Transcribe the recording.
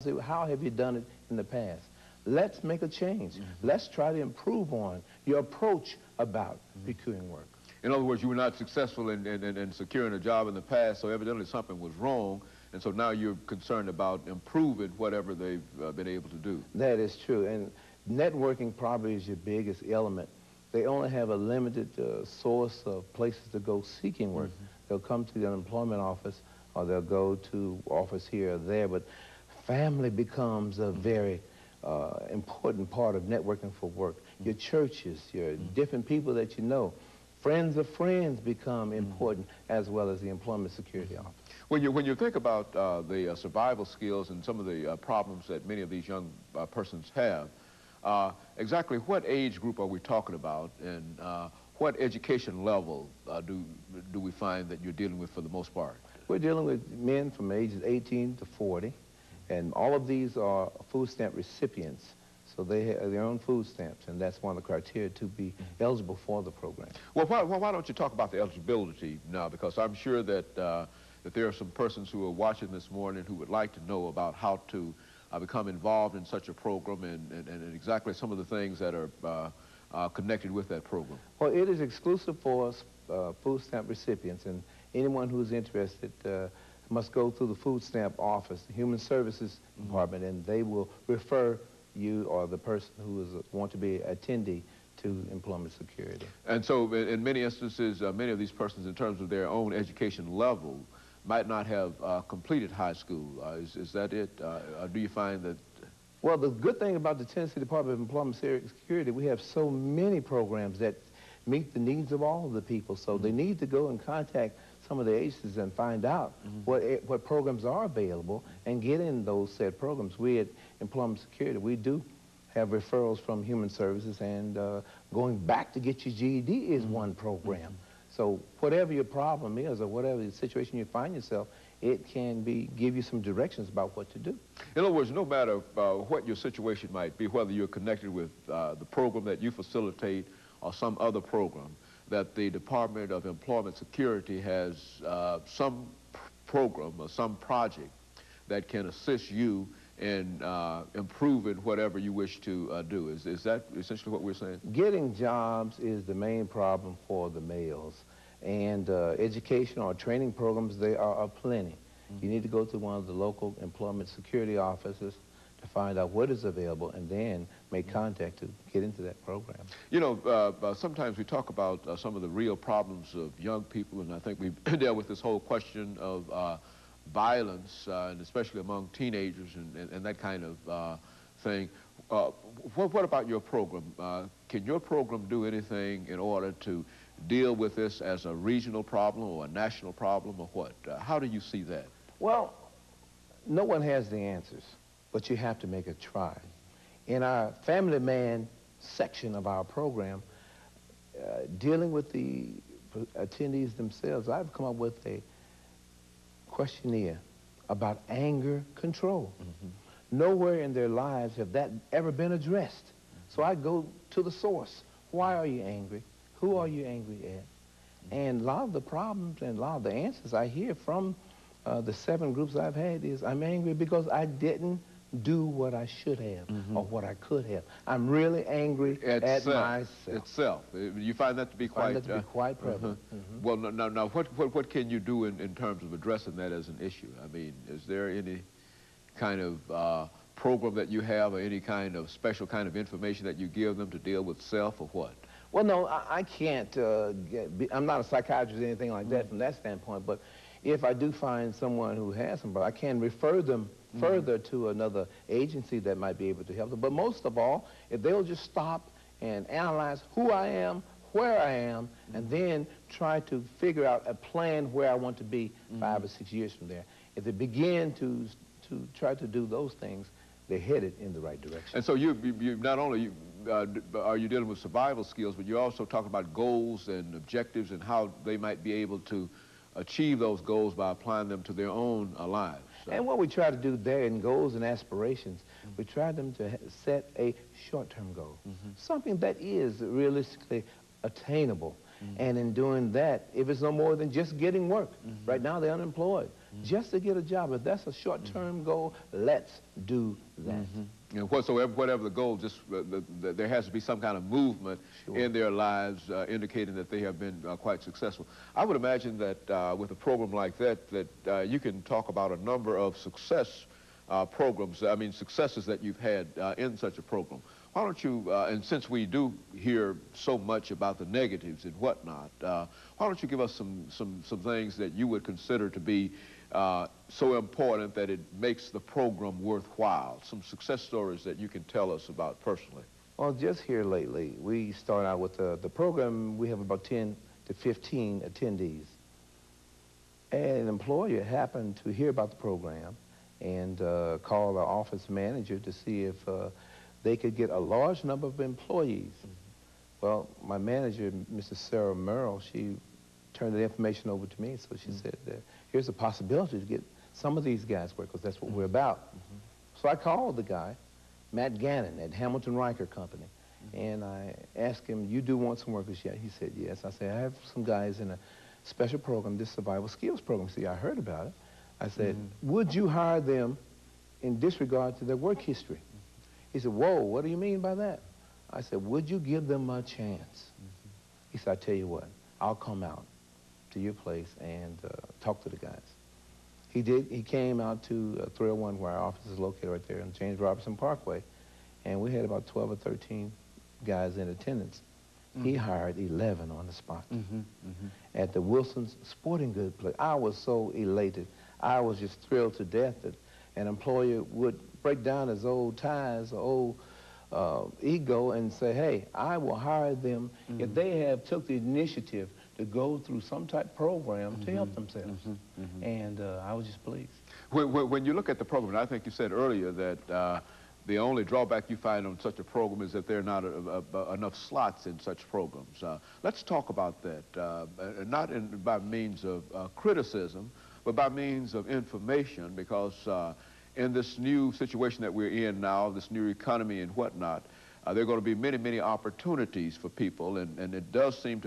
say, how have you done it in the past? Let's make a change. Let's try to improve on your approach about procuring work. In other words, you were not successful in securing a job in the past, so evidently something was wrong, and so now you're concerned about improving whatever they've been able to do. That is true, and networking probably is your biggest element. They only have a limited source of places to go seeking work. They'll come to the unemployment office, or they'll go to office here or there, but family becomes a very important part of networking for work. Your churches, your different people that you know, friends of friends become important, as well as the Employment Security Office. When you think about the survival skills and some of the problems that many of these young persons have, exactly what age group are we talking about, and what education level do we find that you're dealing with for the most part? We're dealing with men from ages 18 to 40, and all of these are food stamp recipients. So they have their own food stamps, and that's one of the criteria to be eligible for the program. Well, why don't you talk about the eligibility now? Because I'm sure that, that there are some persons who are watching this morning who would like to know about how to become involved in such a program and exactly some of the things that are connected with that program. Well, it is exclusive for food stamp recipients, and anyone who's interested must go through the food stamp office, the Human Services Department, and they will refer you or the person who is want to be attendee to employment security. And so in many instances, many of these persons, in terms of their own education level, might not have completed high school. Is that it? Or do you find that? Well, the good thing about the Tennessee Department of Employment Security, we have so many programs that meet the needs of all of the people. So they need to go and contact some of the agencies and find out what programs are available and get in those said programs. We at Employment Security, we do have referrals from Human Services, and going back to get your GED is one program. So whatever your problem is or whatever the situation you find yourself, it can give you some directions about what to do. In other words, no matter what your situation might be, whether you're connected with the program that you facilitate or some other program, that the Department of Employment Security has some program or some project that can assist you in improving whatever you wish to do. Is that essentially what we're saying? Getting jobs is the main problem for the males. And education or training programs, they are plenty. You need to go to one of the local employment security offices to find out what is available and then make contact to get into that program. You know, sometimes we talk about some of the real problems of young people, and I think we've dealt with this whole question of violence, and especially among teenagers and that kind of thing. What about your program? Can your program do anything in order to deal with this as a regional problem or a national problem, or what? How do you see that? Well, no one has the answers, but you have to make a try. In our Family Man section of our program, dealing with the attendees themselves, I've come up with a questionnaire about anger control. Nowhere in their lives have that ever been addressed. So I go to the source. Why are you angry? Who are you angry at? And a lot of the problems and a lot of the answers I hear from the 7 groups I've had is, I'm angry because I didn't do what I should have or what I could have. I'm really angry at myself. You find that to be quite... I find that to be quite prevalent. Well, now what can you do in terms of addressing that as an issue? I mean, is there any kind of program that you have or any kind of special kind of information that you give them to deal with self, or what? Well, no, I can't I'm not a psychiatrist or anything like that from that standpoint, but if I do find someone who has some, I can refer them further to another agency that might be able to help them. But most of all, if they'll just stop and analyze who I am, where I am, and then try to figure out a plan where I want to be 5 or 6 years from there. If they begin to try to do those things, they're headed in the right direction. And so you not only are you dealing with survival skills, but you also talk about goals and objectives and how they might be able to achieve those goals by applying them to their own lives. So. And what we try to do there in goals and aspirations, we try them to set a short-term goal, something that is realistically attainable. And in doing that, if it's no more than just getting work, right now they're unemployed, just to get a job, if that's a short-term goal, let's do that. You know, whatever the goal, just there has to be some kind of movement in their lives indicating that they have been quite successful. I would imagine that with a program like that, you can talk about a number of success programs, I mean successes that you've had in such a program. Why don't you, and since we do hear so much about the negatives and whatnot, why don't you give us some things that you would consider to be so important that it makes the program worthwhile, some success stories that you can tell us about personally? Well, just here lately, we start out with the program, we have about 10 to 15 attendees. And an employer happened to hear about the program and call our office manager to see if they could get a large number of employees. Well, my manager, Mrs. Sarah Merrill, she turned the information over to me, so she said, here's a possibility to get some of these guys work, because that's what we're about. So I called the guy, Matt Gannon at Hamilton Riker Company, and I asked him, you do want some workers yet? He said, yes. I said, I have some guys in a special program, this survival skills program. See, I heard about it. I said, would you hire them in disregard to their work history? He said, whoa, what do you mean by that? I said, would you give them a chance? He said, I tell you what, I'll come out to your place and talk to the guys. He did. He came out to 301, where our office is located right there on James Robertson Parkway, and we had about 12 or 13 guys in attendance. He hired 11 on the spot at the Wilson's Sporting Goods place. I was so elated. I was just thrilled to death that an employer would break down his old ties, old ego, and say, hey, I will hire them if they have took the initiative to go through some type of program to help themselves. And I was just pleased. When you look at the program, and I think you said earlier that the only drawback you find on such a program is that there are not enough slots in such programs. Let's talk about that, not by means of criticism, but by means of information, because in this new situation that we're in now, this new economy and whatnot, there are going to be many, many opportunities for people, and it does seem to